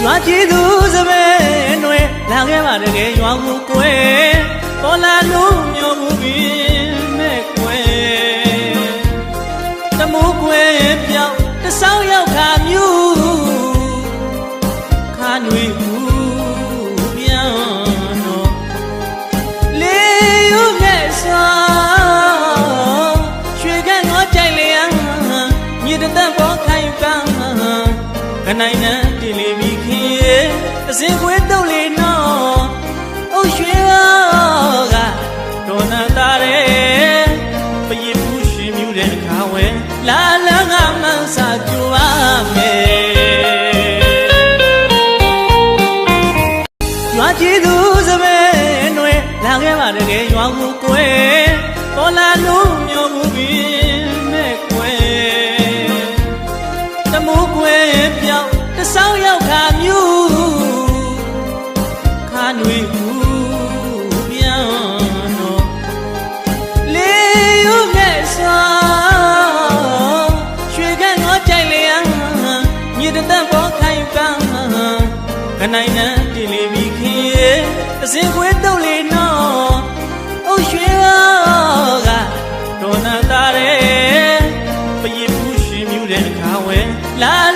ရွာကြည့်သူစပယ်နွယ်လာခဲ့ပါတကယ်ရွာကိုကွယ်ပေါ်လာလို့မျိုးမှုပြီးမဲ့ကွယ်တမိုးကွယ်ပြောင်းတဆောင်းရောက်ခါမျိုးခါနွေဘူးပြောင်းတော့လေယူမဲ့စွာရွှေကငေါကြိုက်လျံမြေတသက်ပေါ်ခိုင်ပန်းခနိုင်နန်းတီလီမီခင်ရဲ့အစင်ခွေးတုပ်လေနော်အုတ်ရွှေကတော်နာတာတဲ့ပရိပူရှင်မြူတဲ့အခါဝဲလာလန်းကမှန်းစာကြွားမယ်ရွာကြည့်သူစပယ်နွယ်လာခဲ့ပါတကယ်ရွာကိုကွယ်ပေါ်လာလို့မျိုးမှုပြီးမဲ့ကွယ်တမိုးကွယ်ပြောင်းတဆောင်းရောက်ခါမျိုးခါနွေဘူးပြောင်းတော့လေယူမဲ့စွာရွှေကငေါကြိုက်လျံမြေတသက်ပေါ်ခိုင်ပန်းခနိုင်နန်းတီလီမီခင်ရဲ့အစင်ခွေးတုပ်လေနော်အုတ်ရွှေကတော်နာတာတဲ့ပရိပူရှင်မြူတဲ့အခါဝဲလာ